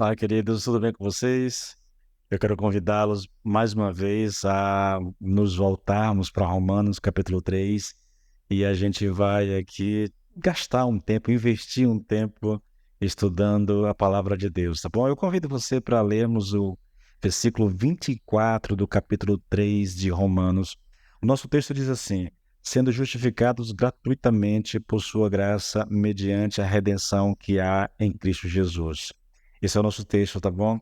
Olá, queridos, tudo bem com vocês? Eu quero convidá-los mais uma vez a nos voltarmos para Romanos capítulo 3 e a gente vai aqui gastar um tempo, investir um tempo estudando a palavra de Deus, tá bom? Eu convido você para lermos o versículo 24 do capítulo 3 de Romanos. O nosso texto diz assim: sendo justificados gratuitamente por sua graça mediante a redenção que há em Cristo Jesus. Esse é o nosso texto, tá bom?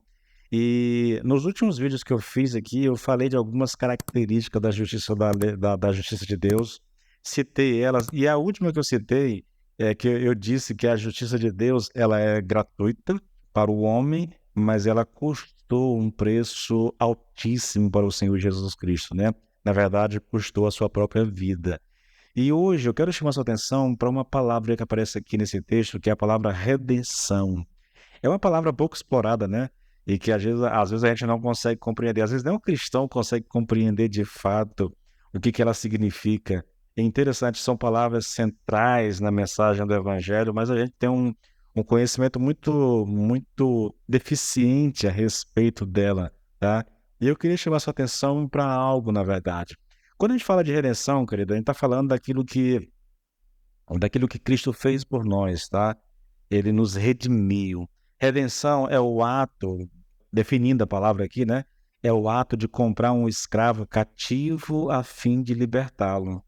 E nos últimos vídeos que eu fiz aqui, eu falei de algumas características da justiça da justiça de Deus, citei elas, e a última que eu citei é que eu disse que a justiça de Deus ela é gratuita para o homem, mas ela custou um preço altíssimo para o Senhor Jesus Cristo, né? Na verdade, custou a sua própria vida. E hoje eu quero chamar sua atenção para uma palavra que aparece aqui nesse texto, que é a palavra redenção. É uma palavra pouco explorada, né? E que às vezes a gente não consegue compreender. Às vezes nem um cristão consegue compreender de fato o que ela significa. É interessante, são palavras centrais na mensagem do Evangelho, mas a gente tem um conhecimento muito deficiente a respeito dela, tá? E eu queria chamar sua atenção para algo, na verdade. Quando a gente fala de redenção, querido, a gente está falando daquilo que Cristo fez por nós, tá? Ele nos redimiu. Redenção é o ato, definindo a palavra aqui, né? É o ato de comprar um escravo cativo a fim de libertá-lo.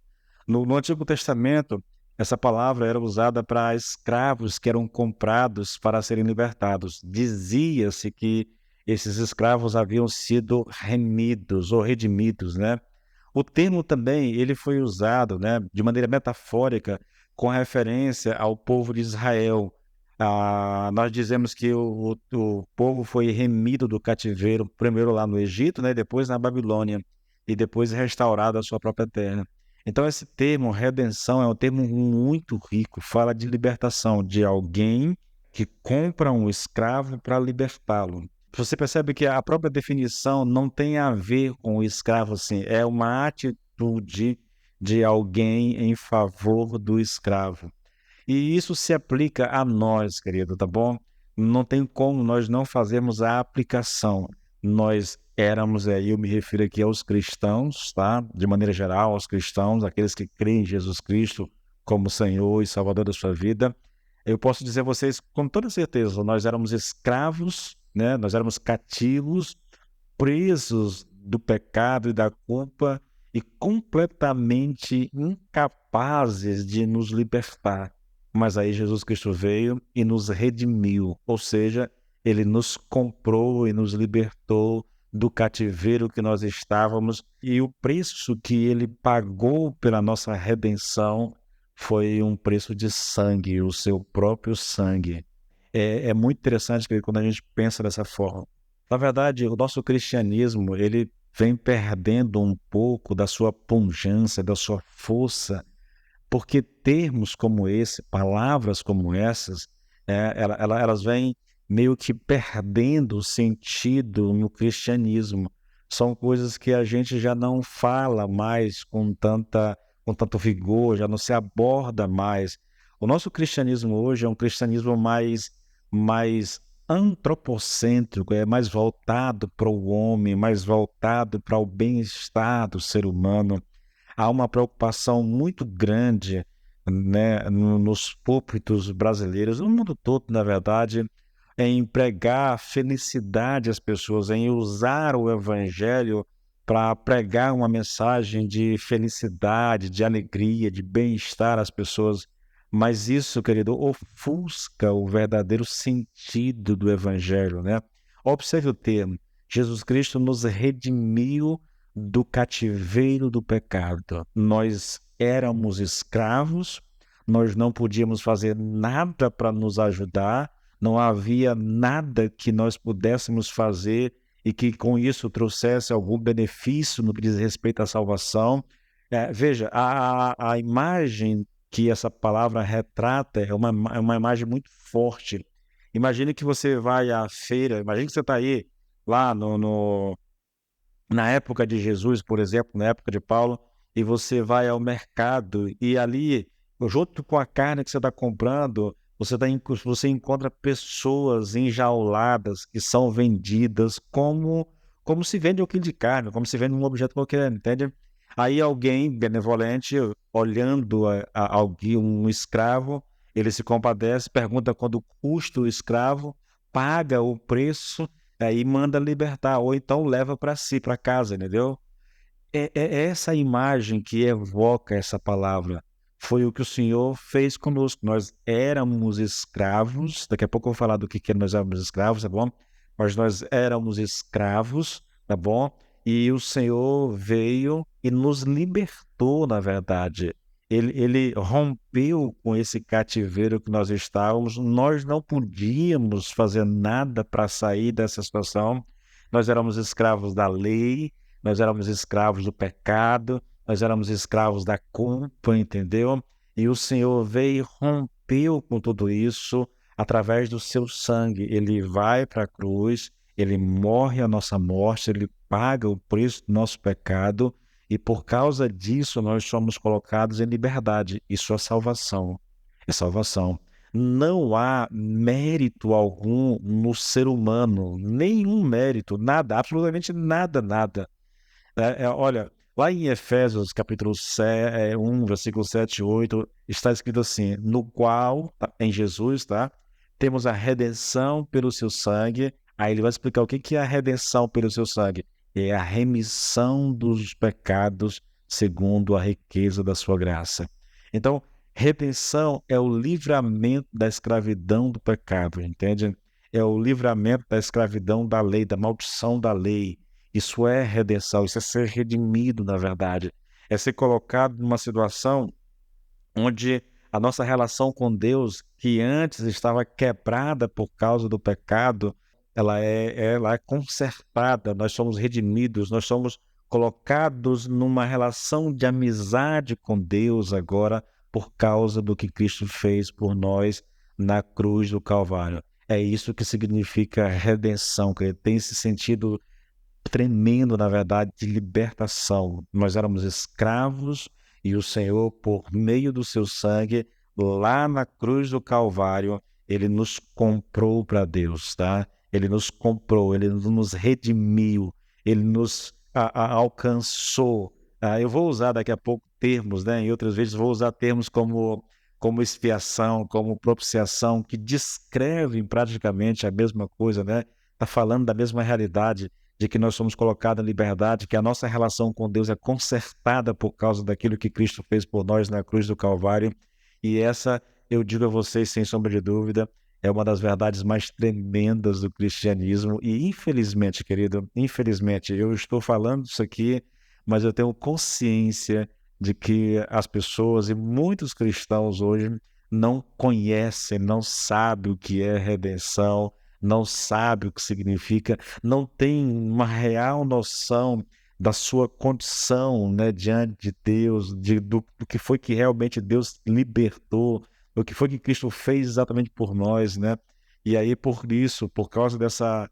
No Antigo Testamento, essa palavra era usada para escravos que eram comprados para serem libertados. Dizia-se que esses escravos haviam sido remidos ou redimidos, né? O termo também ele foi usado, né, de maneira metafórica com referência ao povo de Israel. Nós dizemos que o povo foi remido do cativeiro, primeiro lá no Egito, né, depois na Babilônia, e depois restaurado à sua própria terra. Então, esse termo, redenção, é um termo muito rico, fala de libertação de alguém que compra um escravo para libertá-lo. Você percebe que a própria definição não tem a ver com o escravo, assim, é uma atitude de alguém em favor do escravo. E isso se aplica a nós, querido, tá bom? Não tem como nós não fazermos a aplicação. Nós éramos, eu me refiro aqui aos cristãos, tá? De maneira geral, aos cristãos, aqueles que creem em Jesus Cristo como Senhor e Salvador da sua vida. Eu posso dizer a vocês com toda certeza, nós éramos escravos, né? Nós éramos cativos, presos do pecado e da culpa e completamente incapazes de nos libertar. Mas aí Jesus Cristo veio e nos redimiu, ou seja, ele nos comprou e nos libertou do cativeiro que nós estávamos, e o preço que ele pagou pela nossa redenção foi um preço de sangue, o seu próprio sangue. É muito interessante que quando a gente pensa dessa forma. Na verdade, o nosso cristianismo, ele vem perdendo um pouco da sua pungência, da sua força, porque termos como esse, palavras como essas, elas vêm meio que perdendo o sentido no cristianismo. São coisas que a gente já não fala mais com tanto vigor, já não se aborda mais. O nosso cristianismo hoje é um cristianismo mais antropocêntrico, é mais voltado para o homem, mais voltado para o bem-estar do ser humano. Há uma preocupação muito grande, né, nos púlpitos brasileiros, no mundo todo, na verdade, em pregar felicidade às pessoas, em usar o evangelho para pregar uma mensagem de felicidade, de alegria, de bem-estar às pessoas. Mas isso, querido, ofusca o verdadeiro sentido do evangelho, né? Observe o termo. Jesus Cristo nos redimiu do cativeiro do pecado. Nós éramos escravos, nós não podíamos fazer nada para nos ajudar, não havia nada que nós pudéssemos fazer e que com isso trouxesse algum benefício no que diz respeito à salvação. Veja, a imagem que essa palavra retrata é uma imagem muito forte. Imagine que você vai à feira, imagine que você está aí lá na época de Jesus, por exemplo, na época de Paulo, e você vai ao mercado e ali, junto com a carne que você está comprando, você encontra pessoas enjauladas que são vendidas como se vende um quilo de carne, como se vende um objeto qualquer, entende? Aí alguém benevolente, olhando alguém, um escravo, ele se compadece, pergunta quanto custa o escravo, paga o preço, aí manda libertar, ou então leva para si, para casa, entendeu? É essa imagem que evoca essa palavra. Foi o que o Senhor fez conosco. Nós éramos escravos. Daqui a pouco eu vou falar do que nós éramos escravos, tá bom? Mas nós éramos escravos, tá bom? E o Senhor veio e nos libertou, na verdade. Ele rompeu com esse cativeiro que nós estávamos. Nós não podíamos fazer nada para sair dessa situação. Nós éramos escravos da lei, nós éramos escravos do pecado, nós éramos escravos da culpa, entendeu? E o Senhor veio e rompeu com tudo isso através do seu sangue. Ele vai para a cruz, ele morre a nossa morte, ele paga o preço do nosso pecado e por causa disso nós somos colocados em liberdade. Isso é salvação. É salvação. Não há mérito algum no ser humano, nenhum mérito, nada, absolutamente nada, nada. Olha, lá em Efésios, capítulo 1, versículo 7 e 8, está escrito assim, no qual, tá, em Jesus, tá? Temos a redenção pelo seu sangue. Aí ele vai explicar o que é a redenção pelo seu sangue. É a remissão dos pecados segundo a riqueza da sua graça. Então, redenção é o livramento da escravidão do pecado, entende? É o livramento da escravidão da lei, da maldição da lei. Isso é redenção, isso é ser redimido, na verdade. É ser colocado numa situação onde a nossa relação com Deus, que antes estava quebrada por causa do pecado, ela é consertada, nós somos redimidos, nós somos colocados numa relação de amizade com Deus agora por causa do que Cristo fez por nós na cruz do Calvário. É isso que significa redenção, que tem esse sentido tremendo, na verdade, de libertação. Nós éramos escravos e o Senhor, por meio do seu sangue, lá na cruz do Calvário, ele nos comprou para Deus, tá? Ele nos comprou, ele nos redimiu, ele nos alcançou. Eu vou usar daqui a pouco termos, né? Em outras vezes vou usar termos como expiação, como propiciação, que descrevem praticamente a mesma coisa, né? Está falando da mesma realidade de que nós somos colocados em liberdade, que a nossa relação com Deus é consertada por causa daquilo que Cristo fez por nós na cruz do Calvário. E essa, eu digo a vocês sem sombra de dúvida, é uma das verdades mais tremendas do cristianismo. E infelizmente, querido, infelizmente, eu estou falando isso aqui, mas eu tenho consciência de que as pessoas e muitos cristãos hoje não conhecem, não sabem o que é redenção, não sabem o que significa, não tem uma real noção da sua condição, né, diante de Deus, do que foi que realmente Deus libertou, o que foi que Cristo fez exatamente por nós, né? E aí, por isso, por causa dessa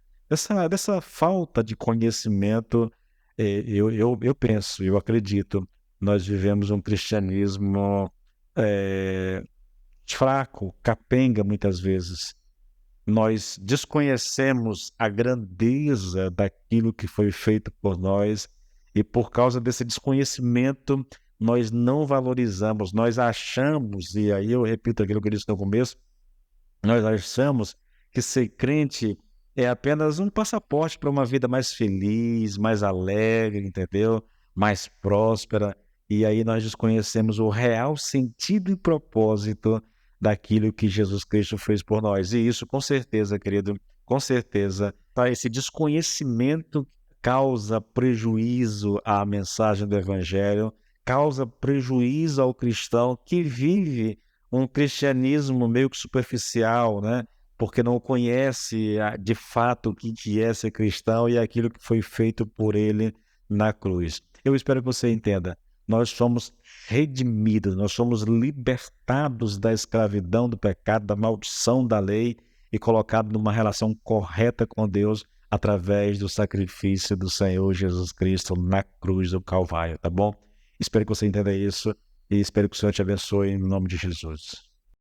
falta de conhecimento, eu penso, eu acredito, nós vivemos um cristianismo fraco, capenga muitas vezes. Nós desconhecemos a grandeza daquilo que foi feito por nós e por causa desse desconhecimento nós não valorizamos, nós achamos, e aí eu repito aquilo que eu disse no começo, nós achamos que ser crente é apenas um passaporte para uma vida mais feliz, mais alegre, entendeu? Mais próspera. E aí nós desconhecemos o real sentido e propósito daquilo que Jesus Cristo fez por nós. E isso, com certeza, querido, com certeza, tá? Esse desconhecimento causa prejuízo à mensagem do Evangelho, causa prejuízo ao cristão que vive um cristianismo meio que superficial, né? Porque não conhece de fato o que é ser cristão e aquilo que foi feito por ele na cruz. Eu espero que você entenda. Nós somos redimidos, nós somos libertados da escravidão do pecado, da maldição da lei e colocados numa relação correta com Deus através do sacrifício do Senhor Jesus Cristo na cruz do Calvário, tá bom? Espero que você entenda isso e espero que o Senhor te abençoe em nome de Jesus.